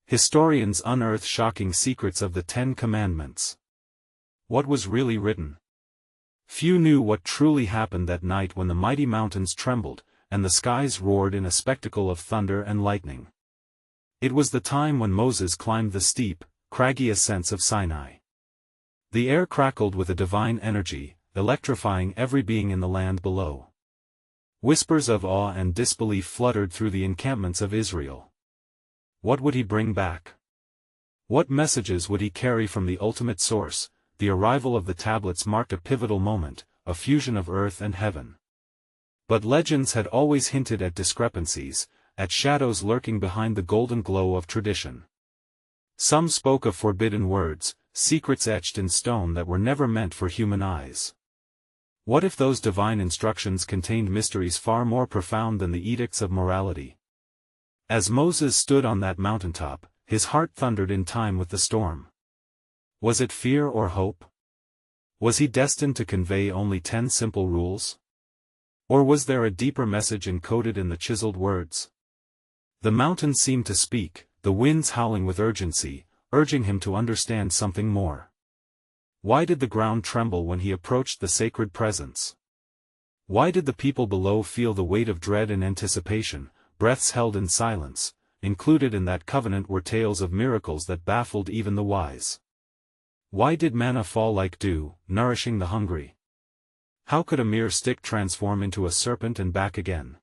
Historians unearth shocking secrets of the Ten Commandments. What was really written? Few knew what truly happened that night when the mighty mountains trembled, and the skies roared in a spectacle of thunder and lightning. It was the time when Moses climbed the steep, craggy ascents of Sinai. The air crackled with a divine energy, electrifying every being in the land below. Whispers of awe and disbelief fluttered through the encampments of Israel. What would he bring back? What messages would he carry from the ultimate source? The arrival of the tablets marked a pivotal moment, a fusion of earth and heaven. But legends had always hinted at discrepancies, at shadows lurking behind the golden glow of tradition. Some spoke of forbidden words, secrets etched in stone that were never meant for human eyes. What if those divine instructions contained mysteries far more profound than the edicts of morality? As Moses stood on that mountaintop, his heart thundered in time with the storm. Was it fear or hope? Was he destined to convey only 10 simple rules? Or was there a deeper message encoded in the chiseled words? The mountains seemed to speak, the winds howling with urgency, urging him to understand something more. Why did the ground tremble when he approached the sacred presence? Why did the people below feel the weight of dread and anticipation, breaths held in silence? Included in that covenant were tales of miracles that baffled even the wise. Why did manna fall like dew, nourishing the hungry? How could a mere stick transform into a serpent and back again?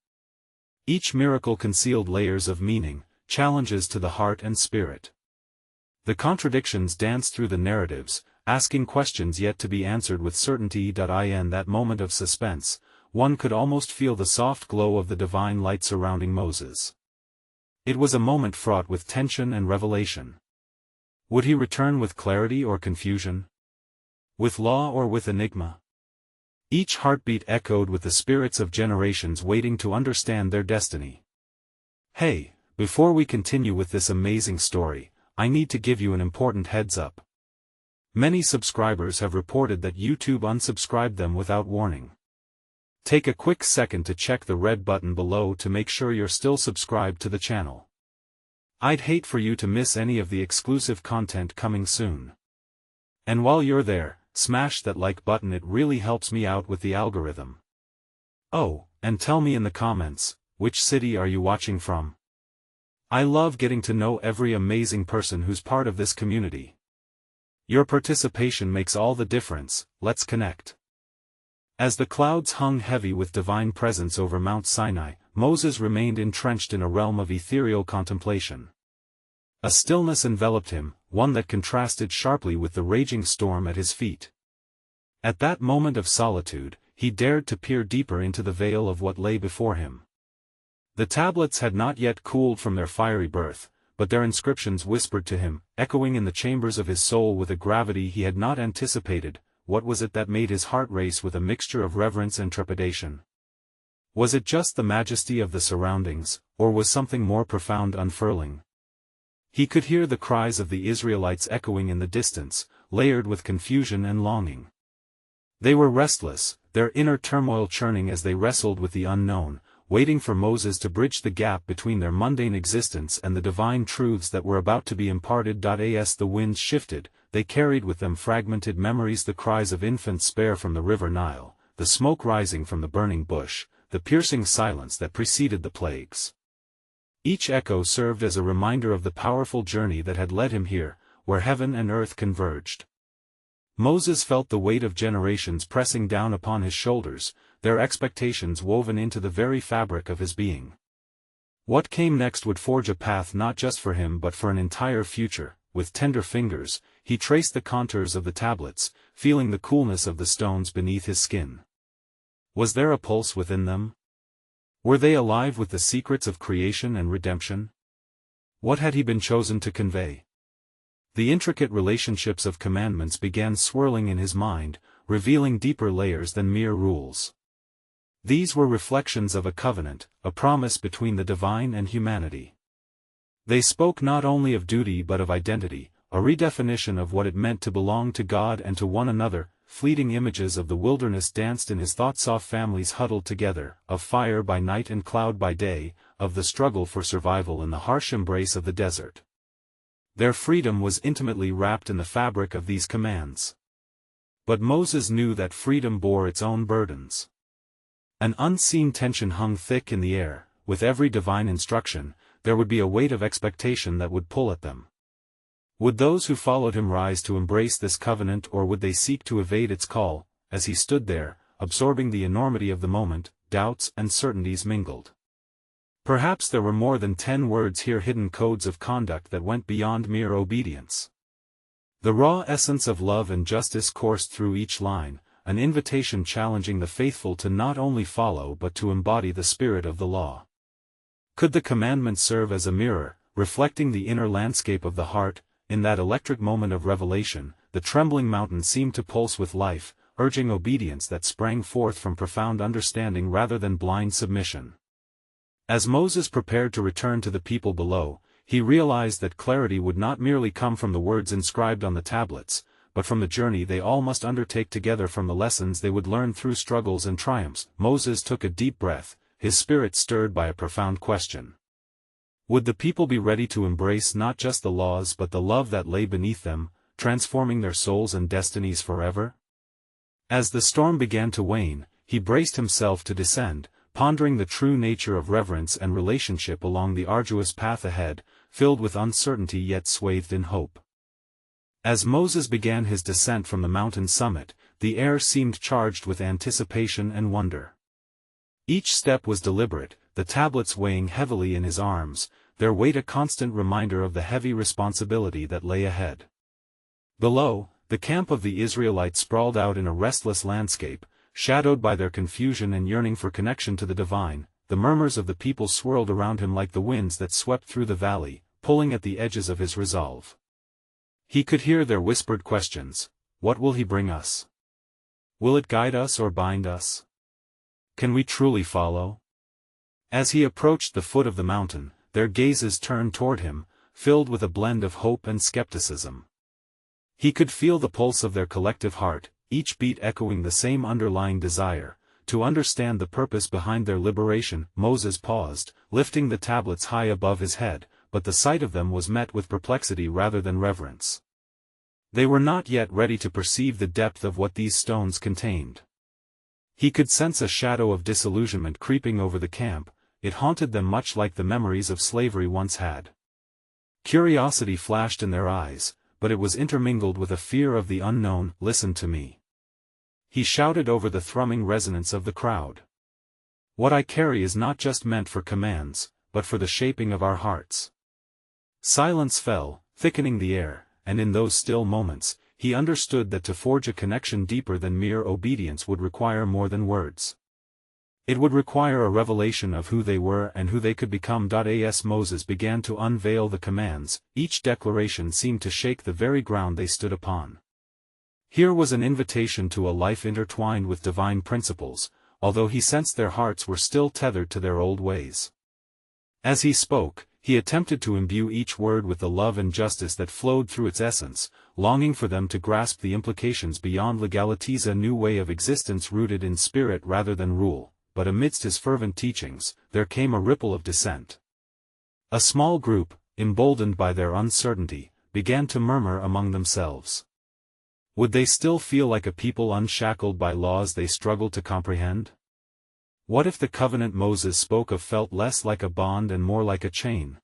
Each miracle concealed layers of meaning, challenges to the heart and spirit. The contradictions danced through the narratives, asking questions yet to be answered with certainty. In that moment of suspense, one could almost feel the soft glow of the divine light surrounding Moses. It was a moment fraught with tension and revelation. Would he return with clarity or confusion? With law or with enigma? Each heartbeat echoed with the spirits of generations waiting to understand their destiny. Hey, before we continue with this amazing story, I need to give you an important heads up. Many subscribers have reported that YouTube unsubscribed them without warning. Take a quick second to check the red button below to make sure you're still subscribed to the channel. I'd hate for you to miss any of the exclusive content coming soon. And while you're there, smash that like button, it really helps me out with the algorithm. Oh, and tell me in the comments, which city are you watching from? I love getting to know every amazing person who's part of this community. Your participation makes all the difference. Let's connect. As the clouds hung heavy with divine presence over Mount Sinai, Moses remained entrenched in a realm of ethereal contemplation. A stillness enveloped him, one that contrasted sharply with the raging storm at his feet. At that moment of solitude, he dared to peer deeper into the veil of what lay before him. The tablets had not yet cooled from their fiery birth, but their inscriptions whispered to him, echoing in the chambers of his soul with a gravity he had not anticipated. What was it that made his heart race with a mixture of reverence and trepidation? Was it just the majesty of the surroundings, or was something more profound unfurling? He could hear the cries of the Israelites echoing in the distance, layered with confusion and longing. They were restless, their inner turmoil churning as they wrestled with the unknown, waiting for Moses to bridge the gap between their mundane existence and the divine truths that were about to be imparted. As the winds shifted, they carried with them fragmented memories, the cries of infants spare from the river Nile, the smoke rising from the burning bush, the piercing silence that preceded the plagues. Each echo served as a reminder of the powerful journey that had led him here, where heaven and earth converged. Moses felt the weight of generations pressing down upon his shoulders, their expectations woven into the very fabric of his being. What came next would forge a path not just for him but for an entire future. With tender fingers, he traced the contours of the tablets, feeling the coolness of the stones beneath his skin. Was there a pulse within them? Were they alive with the secrets of creation and redemption? What had he been chosen to convey? The intricate relationships of commandments began swirling in his mind, revealing deeper layers than mere rules. These were reflections of a covenant, a promise between the divine and humanity. They spoke not only of duty but of identity, a redefinition of what it meant to belong to God and to one another. Fleeting images of the wilderness danced in his thoughts, of families huddled together, of fire by night and cloud by day, of the struggle for survival in the harsh embrace of the desert. Their freedom was intimately wrapped in the fabric of these commands. But Moses knew that freedom bore its own burdens. An unseen tension hung thick in the air. With every divine instruction, there would be a weight of expectation that would pull at them. Would those who followed him rise to embrace this covenant, or would they seek to evade its call? As he stood there, absorbing the enormity of the moment, doubts and certainties mingled. Perhaps there were more than 10 words here, hidden codes of conduct that went beyond mere obedience. The raw essence of love and justice coursed through each line, an invitation challenging the faithful to not only follow but to embody the spirit of the law. Could the commandment serve as a mirror, reflecting the inner landscape of the heart? In that electric moment of revelation, the trembling mountain seemed to pulse with life, urging obedience that sprang forth from profound understanding rather than blind submission. As Moses prepared to return to the people below, he realized that clarity would not merely come from the words inscribed on the tablets, but from the journey they all must undertake together, from the lessons they would learn through struggles and triumphs. Moses took a deep breath, his spirit stirred by a profound question. Would the people be ready to embrace not just the laws but the love that lay beneath them, transforming their souls and destinies forever? As the storm began to wane, he braced himself to descend, pondering the true nature of reverence and relationship along the arduous path ahead, filled with uncertainty yet swathed in hope. As Moses began his descent from the mountain summit, the air seemed charged with anticipation and wonder. Each step was deliberate, the tablets weighing heavily in his arms, their weight a constant reminder of the heavy responsibility that lay ahead. Below, the camp of the Israelites sprawled out in a restless landscape, shadowed by their confusion and yearning for connection to the divine. The murmurs of the people swirled around him like the winds that swept through the valley, pulling at the edges of his resolve. He could hear their whispered questions. What will he bring us? Will it guide us or bind us? Can we truly follow? As he approached the foot of the mountain, their gazes turned toward him, filled with a blend of hope and skepticism. He could feel the pulse of their collective heart, each beat echoing the same underlying desire, to understand the purpose behind their liberation. Moses paused, lifting the tablets high above his head, but the sight of them was met with perplexity rather than reverence. They were not yet ready to perceive the depth of what these stones contained. He could sense a shadow of disillusionment creeping over the camp. It haunted them much like the memories of slavery once had. Curiosity flashed in their eyes, but it was intermingled with a fear of the unknown. Listen to me, he shouted over the thrumming resonance of the crowd. What I carry is not just meant for commands, but for the shaping of our hearts. Silence fell, thickening the air, and in those still moments, he understood that to forge a connection deeper than mere obedience would require more than words. It would require a revelation of who they were and who they could become. As Moses began to unveil the commands, each declaration seemed to shake the very ground they stood upon. Here was an invitation to a life intertwined with divine principles, although he sensed their hearts were still tethered to their old ways. As he spoke, he attempted to imbue each word with the love and justice that flowed through its essence, longing for them to grasp the implications beyond legalities, a new way of existence rooted in spirit rather than rule. But amidst his fervent teachings, there came a ripple of dissent. A small group, emboldened by their uncertainty, began to murmur among themselves. Would they still feel like a people unshackled by laws they struggled to comprehend? What if the covenant Moses spoke of felt less like a bond and more like a chain?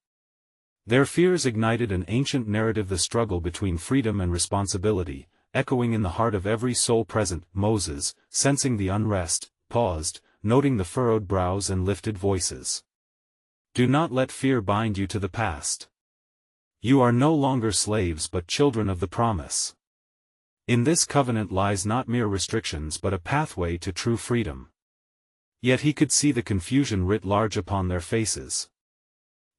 Their fears ignited an ancient narrative, the struggle between freedom and responsibility, echoing in the heart of every soul present. Moses, sensing the unrest, paused, noting the furrowed brows and lifted voices. Do not let fear bind you to the past. You are no longer slaves but children of the promise. In this covenant lies not mere restrictions but a pathway to true freedom. Yet he could see the confusion writ large upon their faces.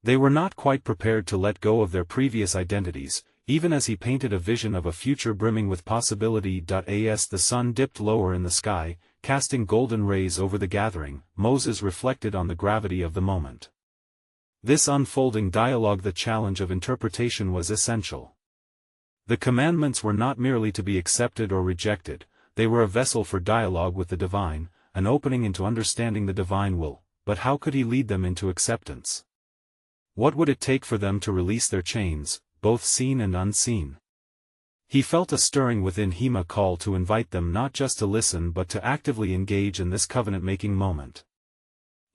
They were not quite prepared to let go of their previous identities, even as he painted a vision of a future brimming with possibility. As the sun dipped lower in the sky, casting golden rays over the gathering, Moses reflected on the gravity of the moment. This unfolding dialogue, the challenge of interpretation, was essential. The commandments were not merely to be accepted or rejected, they were a vessel for dialogue with the divine, an opening into understanding the divine will. But how could he lead them into acceptance? What would it take for them to release their chains, both seen and unseen. He felt a stirring within him, a call to invite them not just to listen but to actively engage in this covenant-making moment.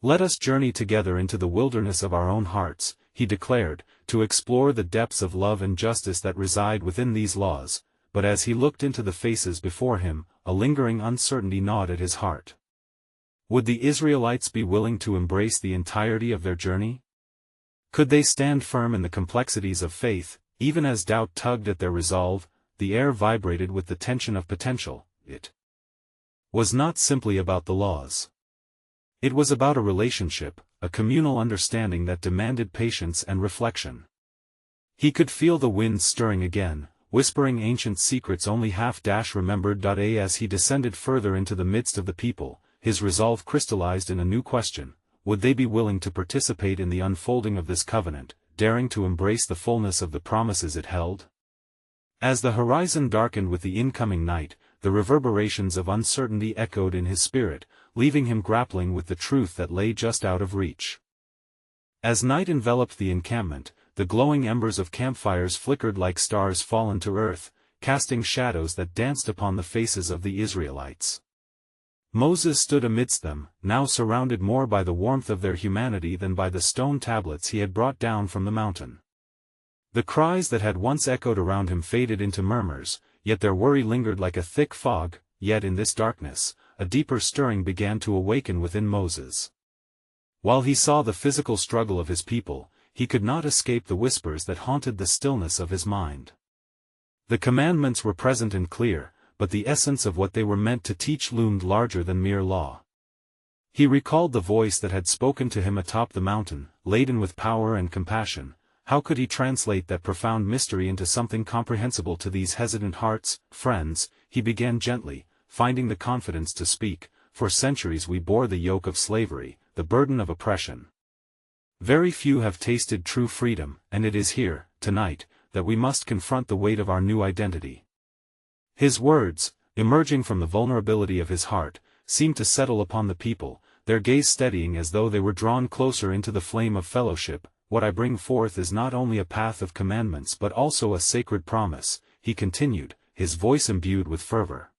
"Let us journey together into the wilderness of our own hearts," he declared, to explore the depths of love and justice that reside within these laws. But as he looked into the faces before him, a lingering uncertainty gnawed at his heart. Would the Israelites be willing to embrace the entirety of their journey? Could they stand firm in the complexities of faith, even as doubt tugged at their resolve? The air vibrated with the tension of potential. It was not simply about the laws. It was about a relationship, a communal understanding that demanded patience and reflection. He could feel the wind stirring again, whispering ancient secrets only half-remembered. As he descended further into the midst of the people, his resolve crystallized in a new question: would they be willing to participate in the unfolding of this covenant, daring to embrace the fullness of the promises it held? As the horizon darkened with the incoming night, the reverberations of uncertainty echoed in his spirit, leaving him grappling with the truth that lay just out of reach. As night enveloped the encampment, the glowing embers of campfires flickered like stars fallen to earth, casting shadows that danced upon the faces of the Israelites. Moses stood amidst them, now surrounded more by the warmth of their humanity than by the stone tablets he had brought down from the mountain. The cries that had once echoed around him faded into murmurs, yet their worry lingered like a thick fog. Yet in this darkness, a deeper stirring began to awaken within Moses. While he saw the physical struggle of his people, he could not escape the whispers that haunted the stillness of his mind. The commandments were present and clear, but the essence of what they were meant to teach loomed larger than mere law. He recalled the voice that had spoken to him atop the mountain, laden with power and compassion. How could he translate that profound mystery into something comprehensible to these hesitant hearts? "Friends," he began gently, finding the confidence to speak, "for centuries we bore the yoke of slavery, the burden of oppression. Very few have tasted true freedom, and it is here, tonight, that we must confront the weight of our new identity." His words, emerging from the vulnerability of his heart, seemed to settle upon the people, their gaze steadying as though they were drawn closer into the flame of fellowship. "What I bring forth is not only a path of commandments but also a sacred promise," he continued, his voice imbued with fervor.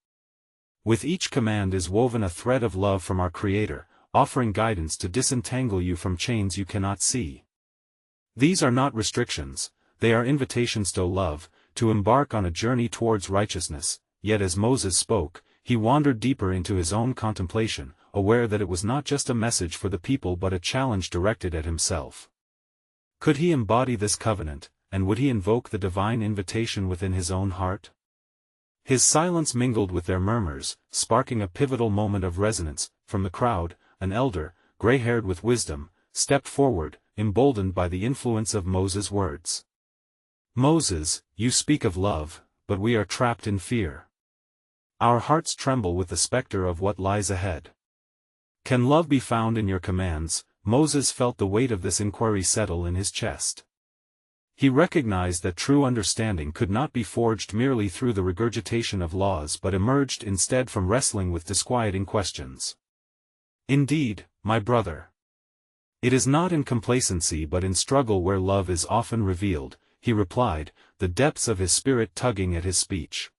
"With each command is woven a thread of love from our Creator, offering guidance to disentangle you from chains you cannot see. These are not restrictions, they are invitations to love, to embark on a journey towards righteousness." Yet as Moses spoke, he wandered deeper into his own contemplation, aware that it was not just a message for the people but a challenge directed at himself. Could he embody this covenant, and would he invoke the divine invitation within his own heart? His silence mingled with their murmurs, sparking a pivotal moment of resonance. From the crowd, an elder, gray-haired with wisdom, stepped forward, emboldened by the influence of Moses' words. "Moses, you speak of love, but we are trapped in fear. Our hearts tremble with the specter of what lies ahead. Can love be found in your commands?" Moses felt the weight of this inquiry settle in his chest. He recognized that true understanding could not be forged merely through the regurgitation of laws but emerged instead from wrestling with disquieting questions. "Indeed, my brother. It is not in complacency but in struggle where love is often revealed," he replied, the depths of his spirit tugging at his speech.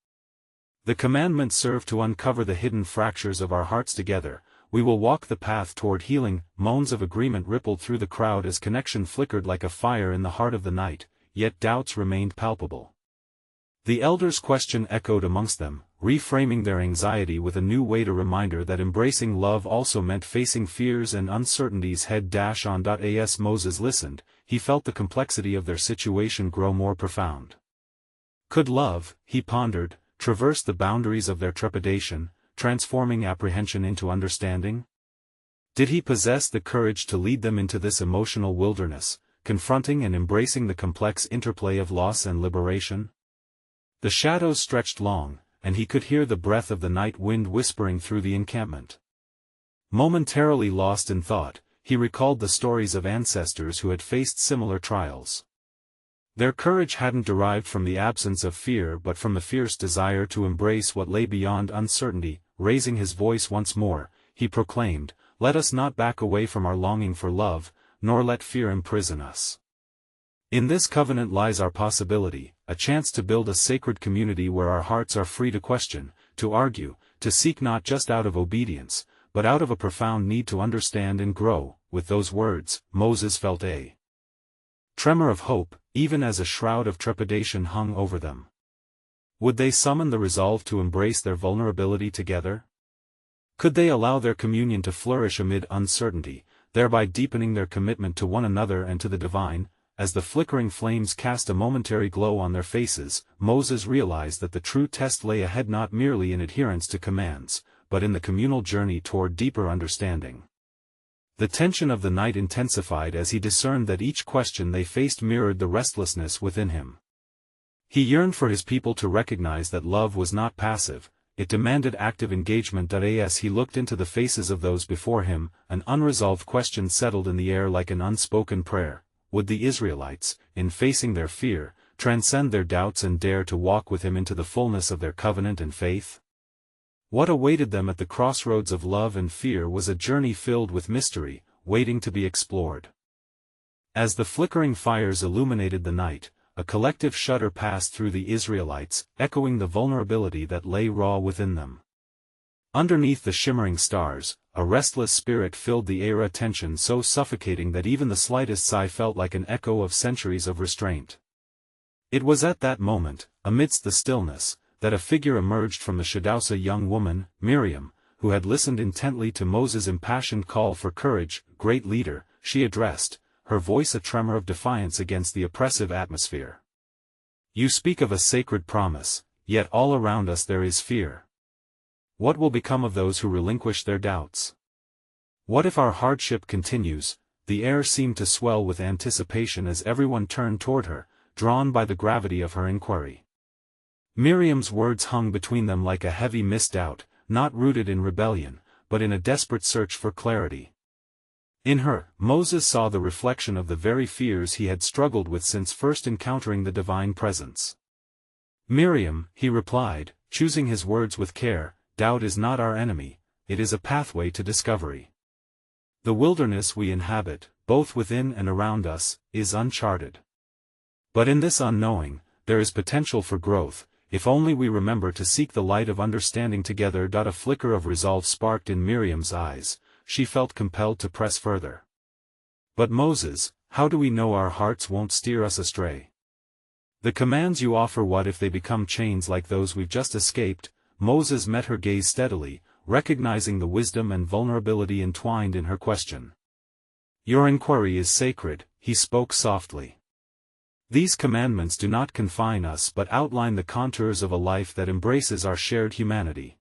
"The commandments serve to uncover the hidden fractures of our hearts. Together, we will walk the path toward healing." Moans of agreement rippled through the crowd as connection flickered like a fire in the heart of the night, yet doubts remained palpable. The elder's question echoed amongst them, reframing their anxiety with a new weight, a reminder that embracing love also meant facing fears and uncertainties head-on. As Moses listened, he felt the complexity of their situation grow more profound. Could love, he pondered, traverse the boundaries of their trepidation, transforming apprehension into understanding? Did he possess the courage to lead them into this emotional wilderness, confronting and embracing the complex interplay of loss and liberation? The shadows stretched long, and he could hear the breath of the night wind whispering through the encampment. Momentarily lost in thought, he recalled the stories of ancestors who had faced similar trials. Their courage hadn't derived from the absence of fear but from the fierce desire to embrace what lay beyond uncertainty. Raising his voice once more, he proclaimed, "Let us not back away from our longing for love, nor let fear imprison us. In this covenant lies our possibility, a chance to build a sacred community where our hearts are free to question, to argue, to seek not just out of obedience, but out of a profound need to understand and grow. With those words, Moses felt a tremor of hope, even as a shroud of trepidation hung over them. Would they summon the resolve to embrace their vulnerability together? Could they allow their communion to flourish amid uncertainty, thereby deepening their commitment to one another and to the divine? As the flickering flames cast a momentary glow on their faces, Moses realized that the true test lay ahead, not merely in adherence to commands, but in the communal journey toward deeper understanding. The tension of the night intensified as he discerned that each question they faced mirrored the restlessness within him. He yearned for his people to recognize that love was not passive, it demanded active engagement. As he looked into the faces of those before him, an unresolved question settled in the air like an unspoken prayer. Would the Israelites, in facing their fear, transcend their doubts and dare to walk with him into the fullness of their covenant and faith? What awaited them at the crossroads of love and fear was a journey filled with mystery, waiting to be explored. As the flickering fires illuminated the night, a collective shudder passed through the Israelites, echoing the vulnerability that lay raw within them. Underneath the shimmering stars, a restless spirit filled the air, a tension so suffocating that even the slightest sigh felt like an echo of centuries of restraint. It was at that moment, amidst the stillness, that a figure emerged from the shadows, a young woman, Miriam, who had listened intently to Moses' impassioned call for courage. "Great leader," she addressed, her voice a tremor of defiance against the oppressive atmosphere. "You speak of a sacred promise, yet all around us there is fear. What will become of those who relinquish their doubts? What if our hardship continues?" The air seemed to swell with anticipation as everyone turned toward her, drawn by the gravity of her inquiry. Miriam's words hung between them like a heavy misdoubt, not rooted in rebellion, but in a desperate search for clarity. In her, Moses saw the reflection of the very fears he had struggled with since first encountering the divine presence. "Miriam," he replied, choosing his words with care, "doubt is not our enemy, it is a pathway to discovery. The wilderness we inhabit, both within and around us, is uncharted. But in this unknowing, there is potential for growth, if only we remember to seek the light of understanding together." A flicker of resolve sparked in Miriam's eyes, she felt compelled to press further. "But Moses, how do we know our hearts won't steer us astray? The commands you offer, what if they become chains like those we've just escaped?" Moses met her gaze steadily, recognizing the wisdom and vulnerability entwined in her question. "Your inquiry is sacred," he spoke softly. "These commandments do not confine us but outline the contours of a life that embraces our shared humanity.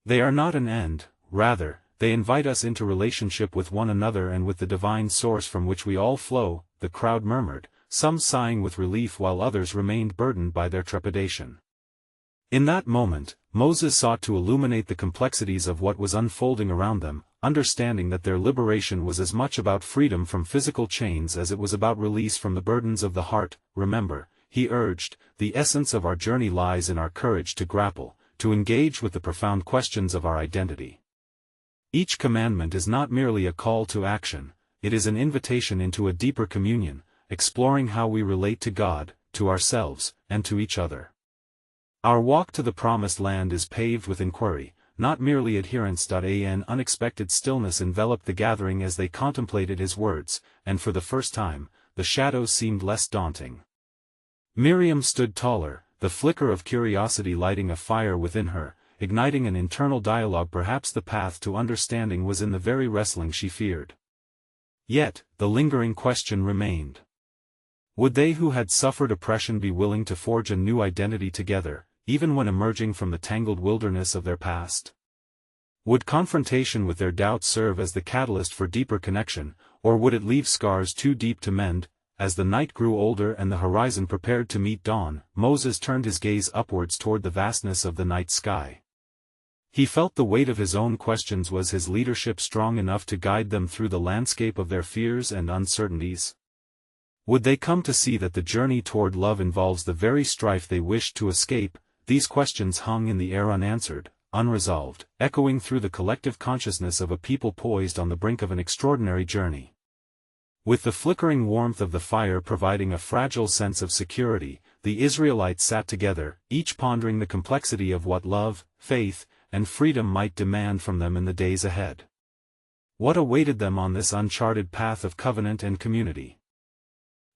They are not an end, rather, they invite us into relationship with one another and with the divine source from which we all flow." The crowd murmured, some sighing with relief while others remained burdened by their trepidation. In that moment, Moses sought to illuminate the complexities of what was unfolding around them, understanding that their liberation was as much about freedom from physical chains as it was about release from the burdens of the heart. "Remember," he urged, "the essence of our journey lies in our courage to grapple, to engage with the profound questions of our identity. Each commandment is not merely a call to action, it is an invitation into a deeper communion, exploring how we relate to God, to ourselves, and to each other. Our walk to the promised land is paved with inquiry, not merely adherence." An unexpected stillness enveloped the gathering as they contemplated his words, and for the first time, the shadows seemed less daunting. Miriam stood taller, the flicker of curiosity lighting a fire within her, igniting an internal dialogue. Perhaps the path to understanding was in the very wrestling she feared. Yet, the lingering question remained. Would they who had suffered oppression be willing to forge a new identity together, even when emerging from the tangled wilderness of their past? Would confrontation with their doubts serve as the catalyst for deeper connection, or would it leave scars too deep to mend? As the night grew older and the horizon prepared to meet dawn, Moses turned his gaze upwards toward the vastness of the night sky. He felt the weight of his own questions. Was his leadership strong enough to guide them through the landscape of their fears and uncertainties? Would they come to see that the journey toward love involves the very strife they wished to escape? These questions hung in the air unanswered, unresolved, echoing through the collective consciousness of a people poised on the brink of an extraordinary journey. With the flickering warmth of the fire providing a fragile sense of security, the Israelites sat together, each pondering the complexity of what love, faith, and freedom might demand from them in the days ahead. What awaited them on this uncharted path of covenant and community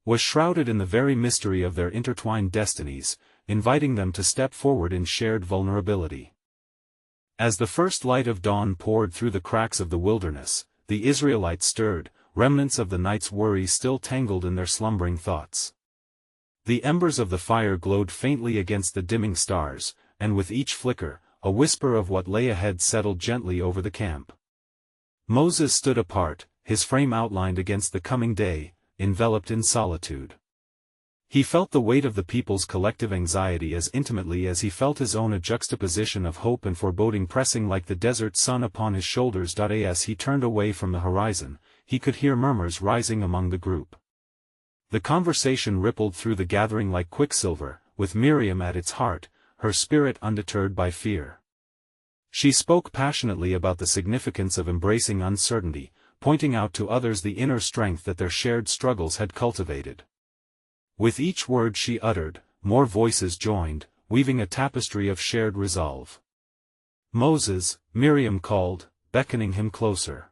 was shrouded in the very mystery of their intertwined destinies, inviting them to step forward in shared vulnerability. As the first light of dawn poured through the cracks of the wilderness, the Israelites stirred, remnants of the night's worry still tangled in their slumbering thoughts. The embers of the fire glowed faintly against the dimming stars, and with each flicker, a whisper of what lay ahead settled gently over the camp. Moses stood apart, his frame outlined against the coming day, enveloped in solitude. He felt the weight of the people's collective anxiety as intimately as he felt his own, a juxtaposition of hope and foreboding pressing like the desert sun upon his shoulders. As he turned away from the horizon, he could hear murmurs rising among the group. The conversation rippled through the gathering like quicksilver, with Miriam at its heart, her spirit undeterred by fear. She spoke passionately about the significance of embracing uncertainty, pointing out to others the inner strength that their shared struggles had cultivated. With each word she uttered, more voices joined, weaving a tapestry of shared resolve. "Moses," Miriam called, beckoning him closer.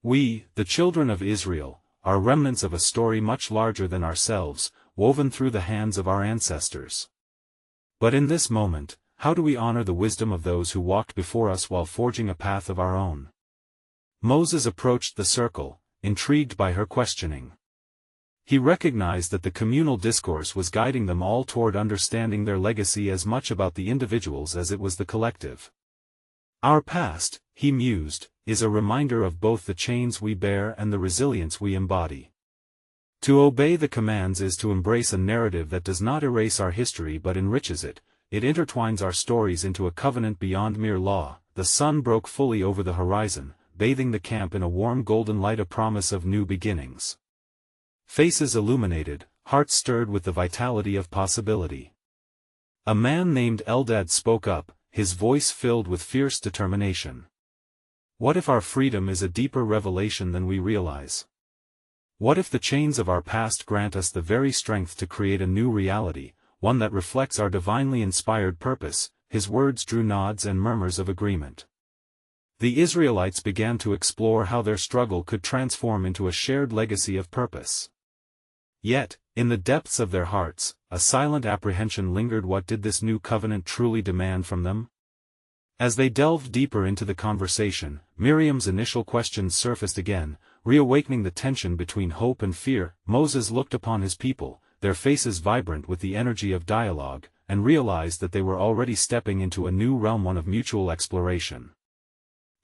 "We, the children of Israel, are remnants of a story much larger than ourselves, woven through the hands of our ancestors. But in this moment, how do we honor the wisdom of those who walked before us while forging a path of our own?" Moses approached the circle, intrigued by her questioning. He recognized that the communal discourse was guiding them all toward understanding their legacy as much about the individuals as it was the collective. "Our past," he mused, "is a reminder of both the chains we bear and the resilience we embody. To obey the commands is to embrace a narrative that does not erase our history but enriches it. It intertwines our stories into a covenant beyond mere law." The sun broke fully over the horizon, bathing the camp in a warm golden light, a promise of new beginnings. Faces illuminated, hearts stirred with the vitality of possibility. A man named Eldad spoke up, his voice filled with fierce determination. "What if our freedom is a deeper revelation than we realize? What if the chains of our past grant us the very strength to create a new reality, one that reflects our divinely inspired purpose?" His words drew nods and murmurs of agreement. The Israelites began to explore how their struggle could transform into a shared legacy of purpose. Yet, in the depths of their hearts, a silent apprehension lingered. What did this new covenant truly demand from them? As they delved deeper into the conversation, Miriam's initial questions surfaced again, reawakening the tension between hope and fear. Moses looked upon his people, their faces vibrant with the energy of dialogue, and realized that they were already stepping into a new realm, one of mutual exploration.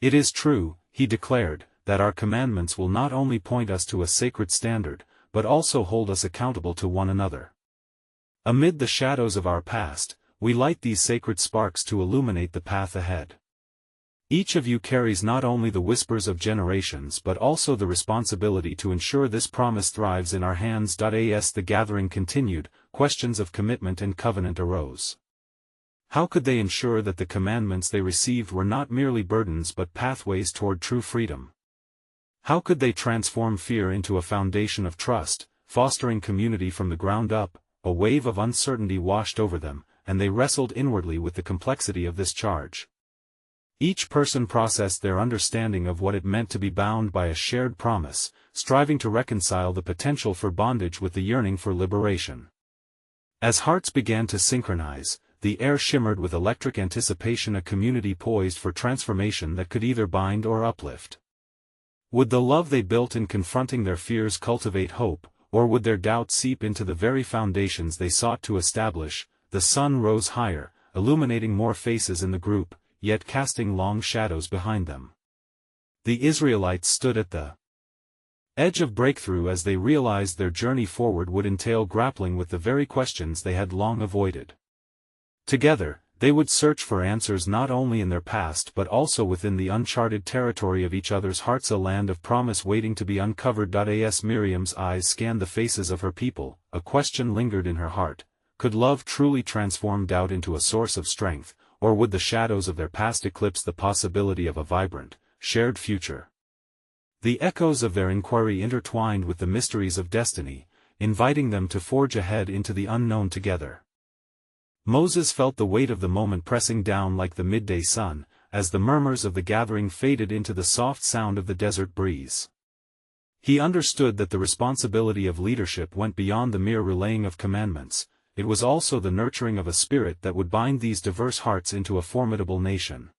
"It is true," he declared, "that our commandments will not only point us to a sacred standard, but also hold us accountable to one another. Amid the shadows of our past, we light these sacred sparks to illuminate the path ahead. Each of you carries not only the whispers of generations but also the responsibility to ensure this promise thrives in our hands." As the gathering continued, questions of commitment and covenant arose. How could they ensure that the commandments they received were not merely burdens but pathways toward true freedom? How could they transform fear into a foundation of trust, fostering community from the ground up? A wave of uncertainty washed over them, and they wrestled inwardly with the complexity of this charge. Each person processed their understanding of what it meant to be bound by a shared promise, striving to reconcile the potential for bondage with the yearning for liberation. As hearts began to synchronize, the air shimmered with electric anticipation, a community poised for transformation that could either bind or uplift. Would the love they built in confronting their fears cultivate hope, or would their doubt seep into the very foundations they sought to establish? The sun rose higher, illuminating more faces in the group, yet casting long shadows behind them. The Israelites stood at the edge of breakthrough as they realized their journey forward would entail grappling with the very questions they had long avoided. Together, they would search for answers not only in their past but also within the uncharted territory of each other's hearts, a land of promise waiting to be uncovered. As Miriam's eyes scanned the faces of her people, a question lingered in her heart: could love truly transform doubt into a source of strength, or would the shadows of their past eclipse the possibility of a vibrant, shared future? The echoes of their inquiry intertwined with the mysteries of destiny, inviting them to forge ahead into the unknown together. Moses felt the weight of the moment pressing down like the midday sun, as the murmurs of the gathering faded into the soft sound of the desert breeze. He understood that the responsibility of leadership went beyond the mere relaying of commandments. It was also the nurturing of a spirit that would bind these diverse hearts into a formidable nation.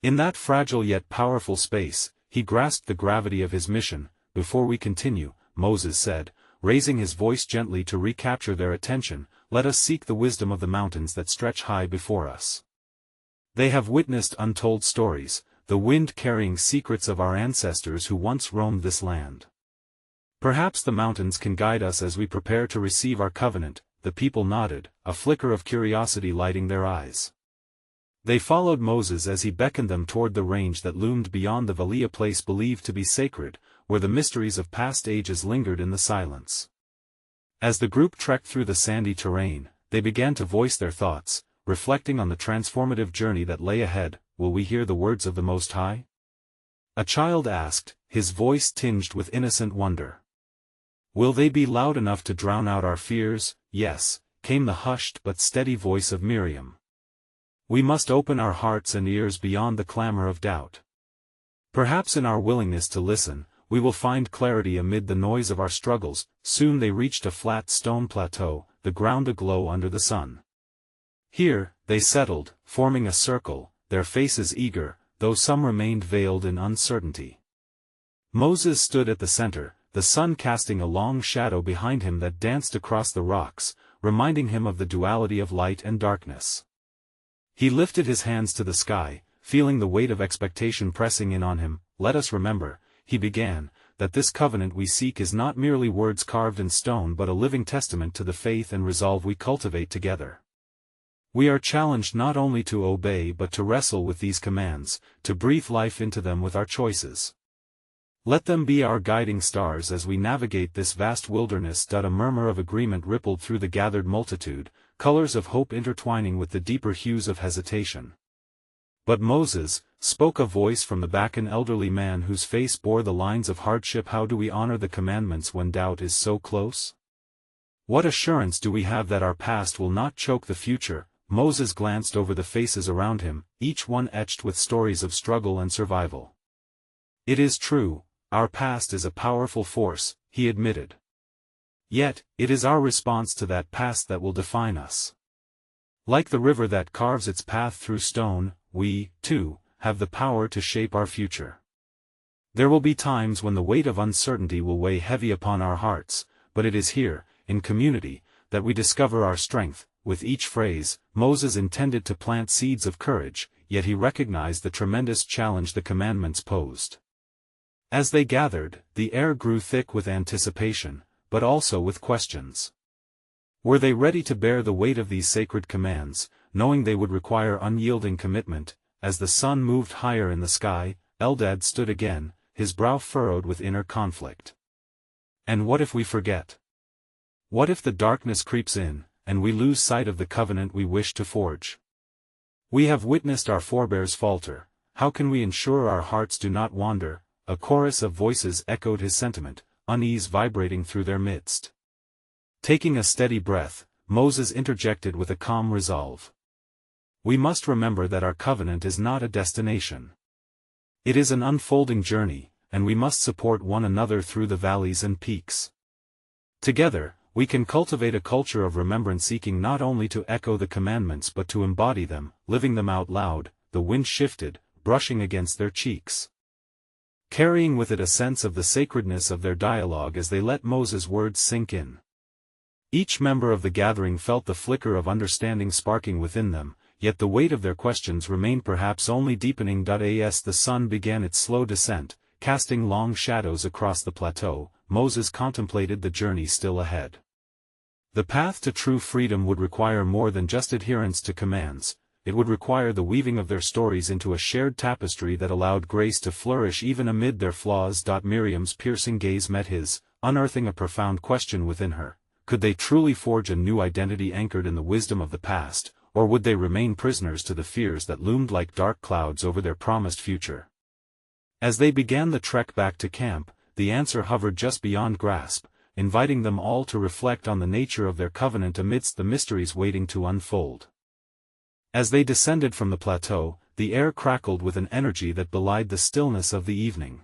In that fragile yet powerful space, he grasped the gravity of his mission. "Before we continue," Moses said, raising his voice gently to recapture their attention, "let us seek the wisdom of the mountains that stretch high before us. They have witnessed untold stories, the wind carrying secrets of our ancestors who once roamed this land. Perhaps the mountains can guide us as we prepare to receive our covenant." The people nodded, a flicker of curiosity lighting their eyes. They followed Moses as he beckoned them toward the range that loomed beyond the valley, a place believed to be sacred, where the mysteries of past ages lingered in the silence. As the group trekked through the sandy terrain, they began to voice their thoughts, reflecting on the transformative journey that lay ahead. "Will we hear the words of the Most High?" a child asked, his voice tinged with innocent wonder. "Will they be loud enough to drown out our fears?" "Yes," came the hushed but steady voice of Miriam. "We must open our hearts and ears beyond the clamor of doubt. Perhaps in our willingness to listen, we will find clarity amid the noise of our struggles." Soon they reached a flat stone plateau, the ground aglow under the sun. Here, they settled, forming a circle, their faces eager, though some remained veiled in uncertainty. Moses stood at the center, the sun casting a long shadow behind him that danced across the rocks, reminding him of the duality of light and darkness. He lifted his hands to the sky, feeling the weight of expectation pressing in on him. "Let us remember," he began, "that this covenant we seek is not merely words carved in stone but a living testament to the faith and resolve we cultivate together. We are challenged not only to obey but to wrestle with these commands, to breathe life into them with our choices. Let them be our guiding stars as we navigate this vast wilderness." A murmur of agreement rippled through the gathered multitude, colors of hope intertwining with the deeper hues of hesitation. But Moses, spoke a voice from the back, an elderly man whose face bore the lines of hardship. "How do we honor the commandments when doubt is so close? What assurance do we have that our past will not choke the future?" Moses glanced over the faces around him, each one etched with stories of struggle and survival. "It is true, our past is a powerful force," he admitted. "Yet, it is our response to that past that will define us. Like the river that carves its path through stone, we, too, have the power to shape our future. There will be times when the weight of uncertainty will weigh heavy upon our hearts, but it is here, in community, that we discover our strength." With each phrase, Moses intended to plant seeds of courage, yet he recognized the tremendous challenge the commandments posed. As they gathered, the air grew thick with anticipation, but also with questions. Were they ready to bear the weight of these sacred commands, knowing they would require unyielding commitment? As the sun moved higher in the sky, Eldad stood again, his brow furrowed with inner conflict. "And what if we forget? What if the darkness creeps in, and we lose sight of the covenant we wish to forge? We have witnessed our forebears falter, how can we ensure our hearts do not wander?" A chorus of voices echoed his sentiment, unease vibrating through their midst. Taking a steady breath, Moses interjected with a calm resolve. "We must remember that our covenant is not a destination. It is an unfolding journey, and we must support one another through the valleys and peaks. Together, we can cultivate a culture of remembrance, seeking not only to echo the commandments but to embody them, living them out loud." The wind shifted, brushing against their cheeks, carrying with it a sense of the sacredness of their dialogue as they let Moses' words sink in. Each member of the gathering felt the flicker of understanding sparking within them, yet the weight of their questions remained perhaps only deepening. As the sun began its slow descent, casting long shadows across the plateau, Moses contemplated the journey still ahead. The path to true freedom would require more than just adherence to commands. It would require the weaving of their stories into a shared tapestry that allowed grace to flourish even amid their flaws. Miriam's piercing gaze met his, unearthing a profound question within her. Could they truly forge a new identity anchored in the wisdom of the past, or would they remain prisoners to the fears that loomed like dark clouds over their promised future? As they began the trek back to camp, the answer hovered just beyond grasp, inviting them all to reflect on the nature of their covenant amidst the mysteries waiting to unfold. As they descended from the plateau, the air crackled with an energy that belied the stillness of the evening.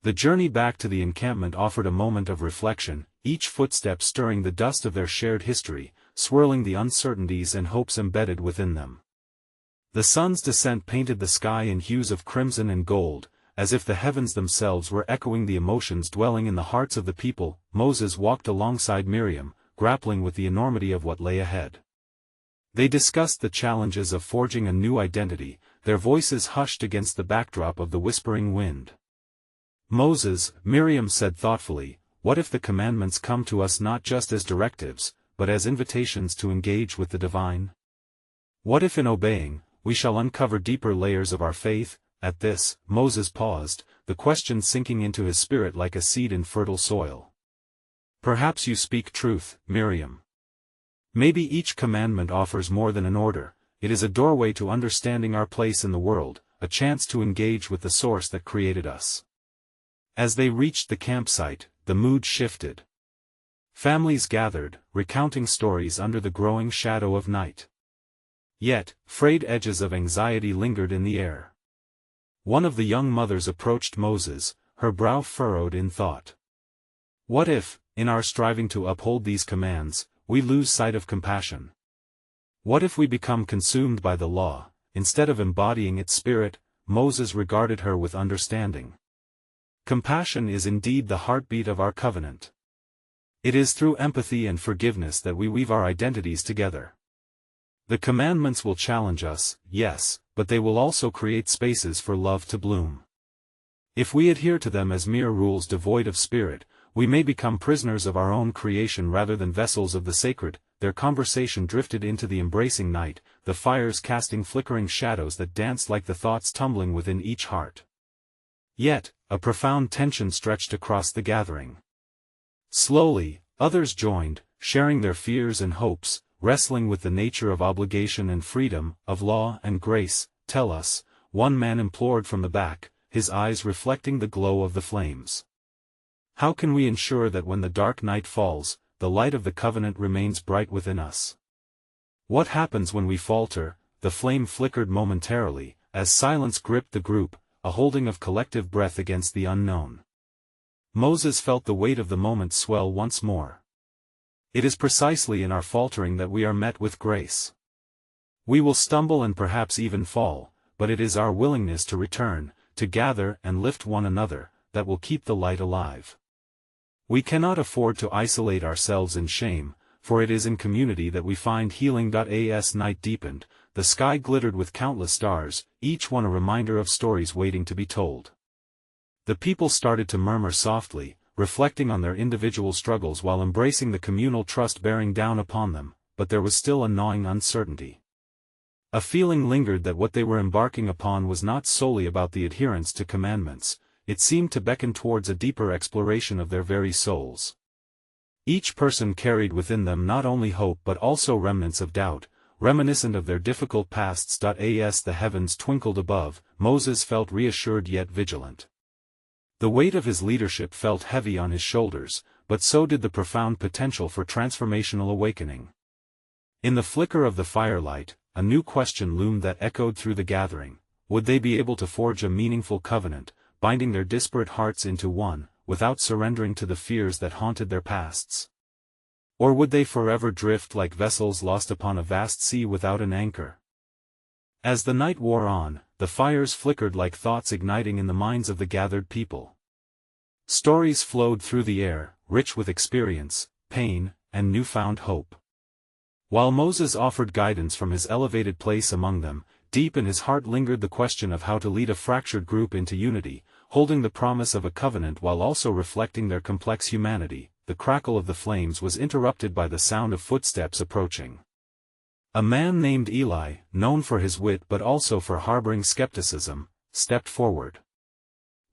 The journey back to the encampment offered a moment of reflection, each footstep stirring the dust of their shared history, swirling the uncertainties and hopes embedded within them. The sun's descent painted the sky in hues of crimson and gold, as if the heavens themselves were echoing the emotions dwelling in the hearts of the people. Moses walked alongside Miriam, grappling with the enormity of what lay ahead. They discussed the challenges of forging a new identity, their voices hushed against the backdrop of the whispering wind. "Moses," Miriam said thoughtfully, "what if the commandments come to us not just as directives, but as invitations to engage with the divine? What if in obeying, we shall uncover deeper layers of our faith?" At this, Moses paused, the question sinking into his spirit like a seed in fertile soil. "Perhaps you speak truth, Miriam. Maybe each commandment offers more than an order, it is a doorway to understanding our place in the world, a chance to engage with the source that created us." As they reached the campsite, the mood shifted. Families gathered, recounting stories under the growing shadow of night. Yet, frayed edges of anxiety lingered in the air. One of the young mothers approached Moses, her brow furrowed in thought. "What if, in our striving to uphold these commands, we lose sight of compassion? What if we become consumed by the law, instead of embodying its spirit?" Moses regarded her with understanding. "Compassion is indeed the heartbeat of our covenant. It is through empathy and forgiveness that we weave our identities together. The commandments will challenge us, yes, but they will also create spaces for love to bloom. If we adhere to them as mere rules devoid of spirit, we may become prisoners of our own creation rather than vessels of the sacred." Their conversation drifted into the embracing night, the fires casting flickering shadows that danced like the thoughts tumbling within each heart. Yet, a profound tension stretched across the gathering. Slowly, others joined, sharing their fears and hopes, wrestling with the nature of obligation and freedom, of law and grace. "Tell us," one man implored from the back, his eyes reflecting the glow of the flames. "How can we ensure that when the dark night falls, the light of the covenant remains bright within us? What happens when we falter?" The flame flickered momentarily, as silence gripped the group, a holding of collective breath against the unknown. Moses felt the weight of the moment swell once more. It is precisely in our faltering that we are met with grace. We will stumble and perhaps even fall, but it is our willingness to return, to gather and lift one another, that will keep the light alive. We cannot afford to isolate ourselves in shame, for it is in community that we find healing. As night deepened, the sky glittered with countless stars, each one a reminder of stories waiting to be told. The people started to murmur softly, reflecting on their individual struggles while embracing the communal trust bearing down upon them, but there was still a gnawing uncertainty. A feeling lingered that what they were embarking upon was not solely about the adherence to commandments, it seemed to beckon towards a deeper exploration of their very souls. Each person carried within them not only hope but also remnants of doubt, reminiscent of their difficult pasts. As the heavens twinkled above, Moses felt reassured yet vigilant. The weight of his leadership felt heavy on his shoulders, but so did the profound potential for transformational awakening. In the flicker of the firelight, a new question loomed that echoed through the gathering: would they be able to forge a meaningful covenant, binding their disparate hearts into one, without surrendering to the fears that haunted their pasts? Or would they forever drift like vessels lost upon a vast sea without an anchor? As the night wore on, the fires flickered like thoughts igniting in the minds of the gathered people. Stories flowed through the air, rich with experience, pain, and newfound hope. While Moses offered guidance from his elevated place among them, deep in his heart lingered the question of how to lead a fractured group into unity, holding the promise of a covenant while also reflecting their complex humanity. The crackle of the flames was interrupted by the sound of footsteps approaching. A man named Eli, known for his wit but also for harboring skepticism, stepped forward.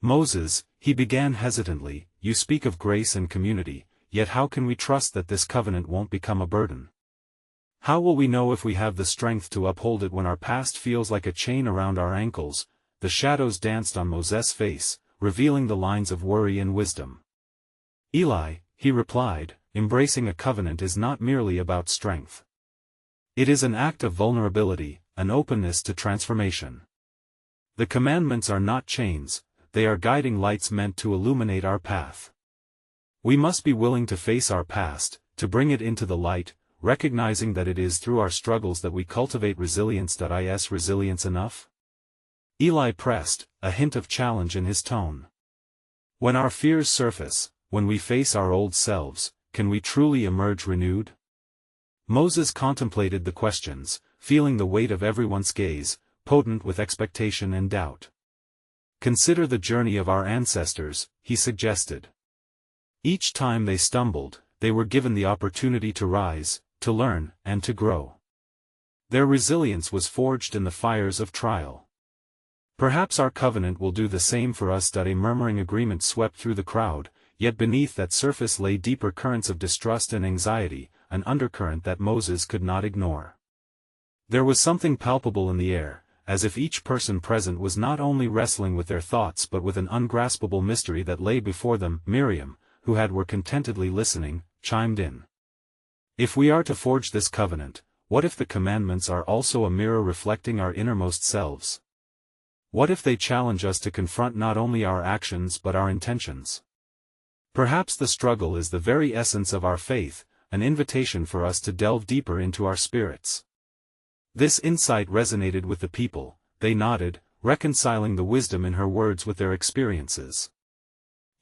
"Moses," he began hesitantly, "you speak of grace and community, yet how can we trust that this covenant won't become a burden? How will we know if we have the strength to uphold it when our past feels like a chain around our ankles?" the shadows danced on Moses' face, revealing the lines of worry and wisdom. Eli, he replied, embracing a covenant is not merely about strength. It is an act of vulnerability, an openness to transformation. The commandments are not chains, they are guiding lights meant to illuminate our path. We must be willing to face our past, to bring it into the light, recognizing that it is through our struggles that we cultivate resilience. Is resilience enough? Eli pressed, a hint of challenge in his tone. When our fears surface, when we face our old selves, can we truly emerge renewed? Moses contemplated the questions, feeling the weight of everyone's gaze, potent with expectation and doubt. Consider the journey of our ancestors, he suggested. Each time they stumbled, they were given the opportunity to rise, to learn, and to grow. Their resilience was forged in the fires of trial. Perhaps our covenant will do the same for us. A murmuring agreement swept through the crowd, yet beneath that surface lay deeper currents of distrust and anxiety, an undercurrent that Moses could not ignore. There was something palpable in the air, as if each person present was not only wrestling with their thoughts but with an ungraspable mystery that lay before them. Miriam, who were contentedly listening, chimed in. If we are to forge this covenant, what if the commandments are also a mirror reflecting our innermost selves? What if they challenge us to confront not only our actions but our intentions? Perhaps the struggle is the very essence of our faith, an invitation for us to delve deeper into our spirits. This insight resonated with the people. They nodded, reconciling the wisdom in her words with their experiences.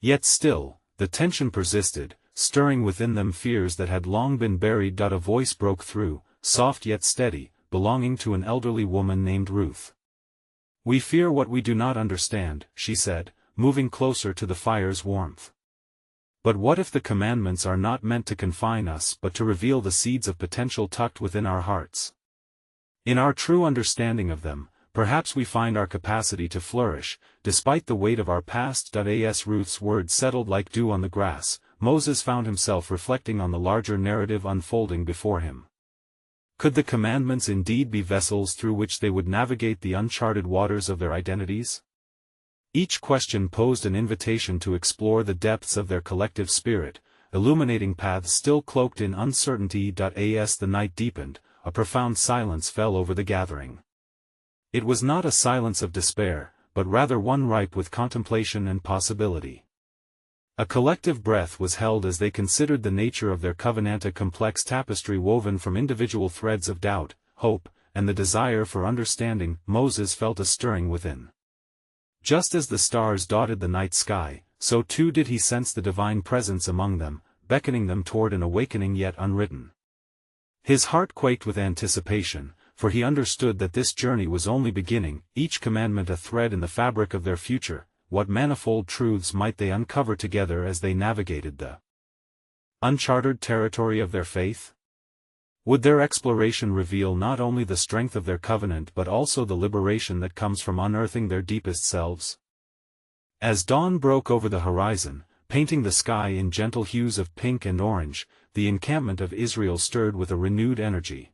Yet still, the tension persisted, stirring within them fears that had long been buried. A voice broke through, soft yet steady, belonging to an elderly woman named Ruth. We fear what we do not understand, she said, moving closer to the fire's warmth. But what if the commandments are not meant to confine us but to reveal the seeds of potential tucked within our hearts? In our true understanding of them, perhaps we find our capacity to flourish, despite the weight of our past. As Ruth's words settled like dew on the grass, Moses found himself reflecting on the larger narrative unfolding before him. Could the commandments indeed be vessels through which they would navigate the uncharted waters of their identities? Each question posed an invitation to explore the depths of their collective spirit, illuminating paths still cloaked in uncertainty. As the night deepened, a profound silence fell over the gathering. It was not a silence of despair, but rather one ripe with contemplation and possibility. A collective breath was held as they considered the nature of their covenant, a complex tapestry woven from individual threads of doubt, hope, and the desire for understanding. Moses felt a stirring within. Just as the stars dotted the night sky, so too did he sense the divine presence among them, beckoning them toward an awakening yet unwritten. His heart quaked with anticipation, for he understood that this journey was only beginning, each commandment a thread in the fabric of their future. What manifold truths might they uncover together as they navigated the uncharted territory of their faith? Would their exploration reveal not only the strength of their covenant but also the liberation that comes from unearthing their deepest selves? As dawn broke over the horizon, painting the sky in gentle hues of pink and orange, the encampment of Israel stirred with a renewed energy.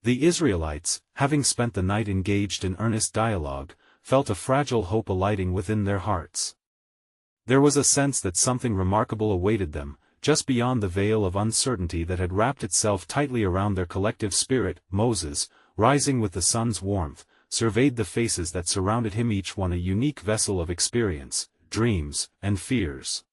The Israelites, having spent the night engaged in earnest dialogue, felt a fragile hope alighting within their hearts. There was a sense that something remarkable awaited them, just beyond the veil of uncertainty that had wrapped itself tightly around their collective spirit. Moses, rising with the sun's warmth, surveyed the faces that surrounded him, each one a unique vessel of experience, dreams, and fears.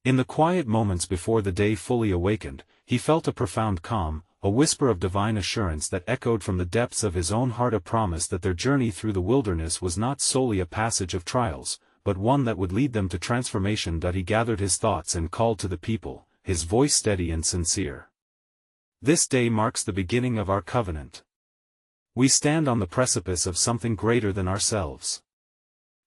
In the quiet moments before the day fully awakened, he felt a profound calm, a whisper of divine assurance that echoed from the depths of his own heart, a promise that their journey through the wilderness was not solely a passage of trials, but one that would lead them to transformation. He gathered his thoughts and called to the people, his voice steady and sincere. This day marks the beginning of our covenant. We stand on the precipice of something greater than ourselves.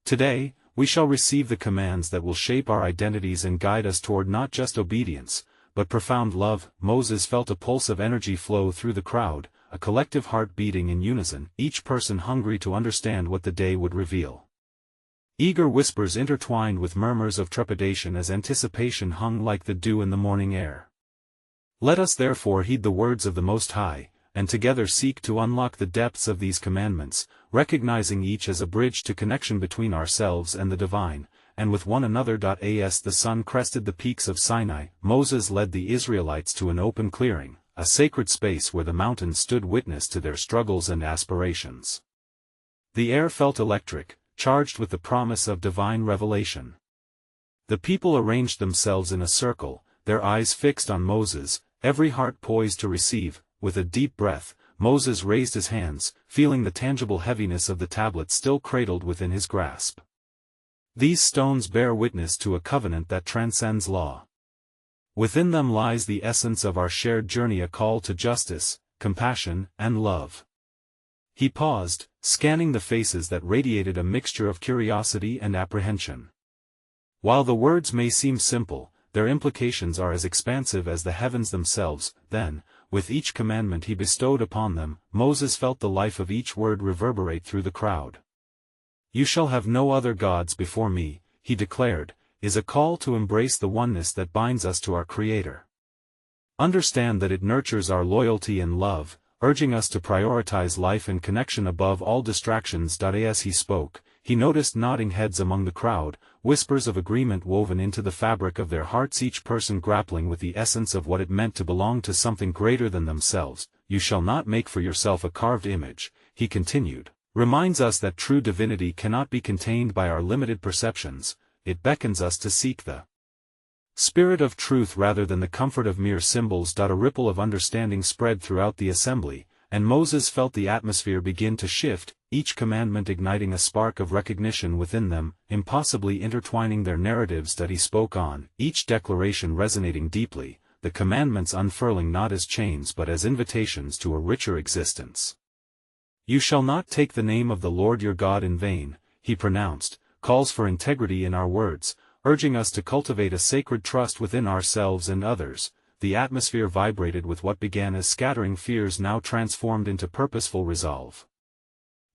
Today, we shall receive the commands that will shape our identities and guide us toward not just obedience, but profound love. Moses felt a pulse of energy flow through the crowd, a collective heart beating in unison, each person hungry to understand what the day would reveal. Eager whispers intertwined with murmurs of trepidation as anticipation hung like the dew in the morning air. Let us therefore heed the words of the Most High, and together seek to unlock the depths of these commandments, recognizing each as a bridge to connection between ourselves and the divine, and with one another. As the sun crested the peaks of Sinai, Moses led the Israelites to an open clearing, a sacred space where the mountains stood witness to their struggles and aspirations. The air felt electric, charged with the promise of divine revelation. The people arranged themselves in a circle, their eyes fixed on Moses, every heart poised to receive. With a deep breath, Moses raised his hands, feeling the tangible heaviness of the tablets still cradled within his grasp. These stones bear witness to a covenant that transcends law. Within them lies the essence of our shared journey, a call to justice, compassion, and love. He paused, scanning the faces that radiated a mixture of curiosity and apprehension. While the words may seem simple, their implications are as expansive as the heavens themselves. Then, with each commandment he bestowed upon them, Moses felt the life of each word reverberate through the crowd. "You shall have no other gods before me," he declared, is a call to embrace the oneness that binds us to our Creator. Understand that it nurtures our loyalty and love, urging us to prioritize life and connection above all distractions. As he spoke, he noticed nodding heads among the crowd, whispers of agreement woven into the fabric of their hearts, each person grappling with the essence of what it meant to belong to something greater than themselves. "You shall not make for yourself a carved image," he continued, reminds us that true divinity cannot be contained by our limited perceptions. It beckons us to seek the spirit of truth rather than the comfort of mere symbols. A ripple of understanding spread throughout the assembly, and Moses felt the atmosphere begin to shift, each commandment igniting a spark of recognition within them, impossibly intertwining their narratives. He spoke on, each declaration resonating deeply, the commandments unfurling not as chains but as invitations to a richer existence. "You shall not take the name of the Lord your God in vain," he pronounced, calls for integrity in our words, urging us to cultivate a sacred trust within ourselves and others. The atmosphere vibrated with what began as scattering fears now transformed into purposeful resolve.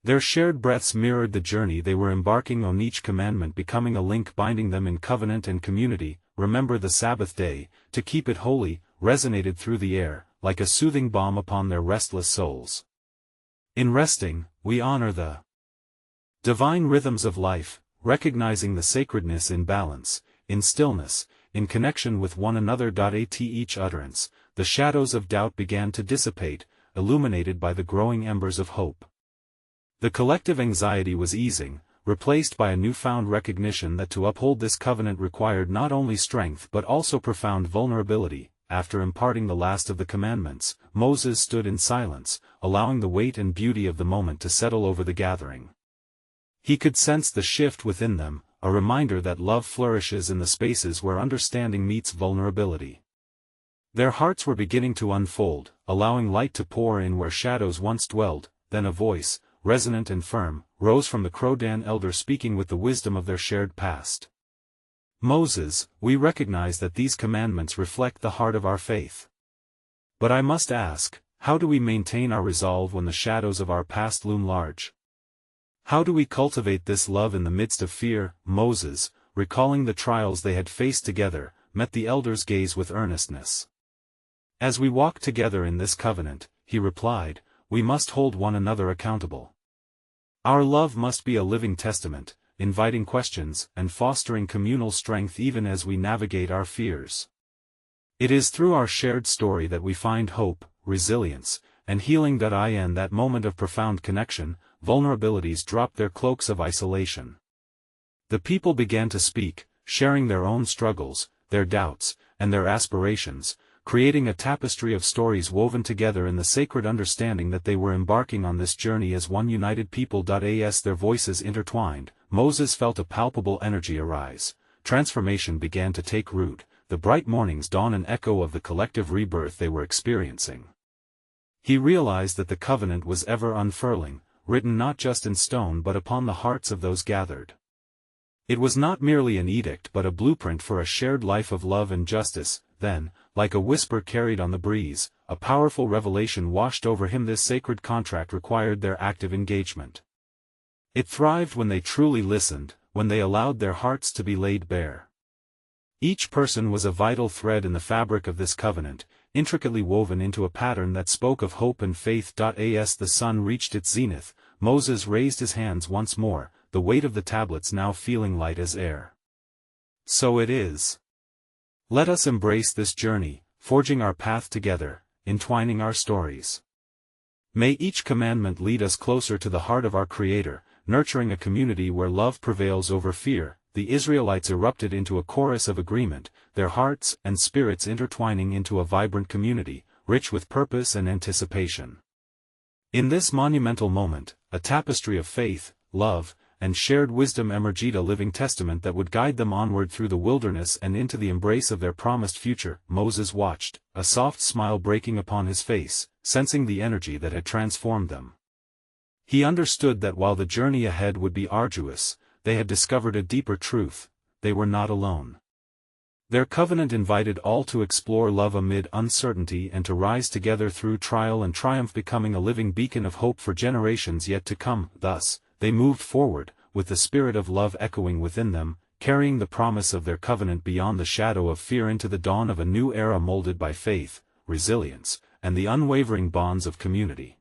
Their shared breaths mirrored the journey they were embarking on, each commandment becoming a link binding them in covenant and community. "Remember the Sabbath day, to keep it holy," resonated through the air, like a soothing balm upon their restless souls. In resting, we honor the divine rhythms of life, recognizing the sacredness in balance, in stillness, in connection with one another. At each utterance, the shadows of doubt began to dissipate, illuminated by the growing embers of hope. The collective anxiety was easing, replaced by a newfound recognition that to uphold this covenant required not only strength but also profound vulnerability. After imparting the last of the commandments, Moses stood in silence, allowing the weight and beauty of the moment to settle over the gathering. He could sense the shift within them, a reminder that love flourishes in the spaces where understanding meets vulnerability. Their hearts were beginning to unfold, allowing light to pour in where shadows once dwelled. Then a voice, resonant and firm, rose from the Crow-Dan elder, speaking with the wisdom of their shared past. "Moses, we recognize that these commandments reflect the heart of our faith. But I must ask, how do we maintain our resolve when the shadows of our past loom large? How do we cultivate this love in the midst of fear?" Moses, recalling the trials they had faced together, met the elder's gaze with earnestness. "As we walk together in this covenant," he replied, "we must hold one another accountable. Our love must be a living testament, inviting questions and fostering communal strength even as we navigate our fears. It is through our shared story that we find hope, resilience, and healing. In that moment of profound connection, vulnerabilities dropped their cloaks of isolation. The people began to speak, sharing their own struggles, their doubts, and their aspirations, creating a tapestry of stories woven together in the sacred understanding that they were embarking on this journey as one united people. As their voices intertwined, Moses felt a palpable energy arise. Transformation began to take root, the bright morning's dawn an echo of the collective rebirth they were experiencing. He realized that the covenant was ever unfurling, written not just in stone but upon the hearts of those gathered. It was not merely an edict but a blueprint for a shared life of love and justice. Then, like a whisper carried on the breeze, a powerful revelation washed over him. This sacred contract required their active engagement. It thrived when they truly listened, when they allowed their hearts to be laid bare. Each person was a vital thread in the fabric of this covenant, intricately woven into a pattern that spoke of hope and faith. As the sun reached its zenith, Moses raised his hands once more, the weight of the tablets now feeling light as air. So it is. Let us embrace this journey, forging our path together, entwining our stories. May each commandment lead us closer to the heart of our Creator, nurturing a community where love prevails over fear. The Israelites erupted into a chorus of agreement, their hearts and spirits intertwining into a vibrant community, rich with purpose and anticipation. In this monumental moment, a tapestry of faith, love, and shared wisdom emerged, a living testament that would guide them onward through the wilderness and into the embrace of their promised future. Moses watched, a soft smile breaking upon his face, sensing the energy that had transformed them. He understood that while the journey ahead would be arduous, they had discovered a deeper truth: they were not alone. Their covenant invited all to explore love amid uncertainty and to rise together through trial and triumph, becoming a living beacon of hope for generations yet to come. Thus, they moved forward, with the spirit of love echoing within them, carrying the promise of their covenant beyond the shadow of fear into the dawn of a new era molded by faith, resilience, and the unwavering bonds of community.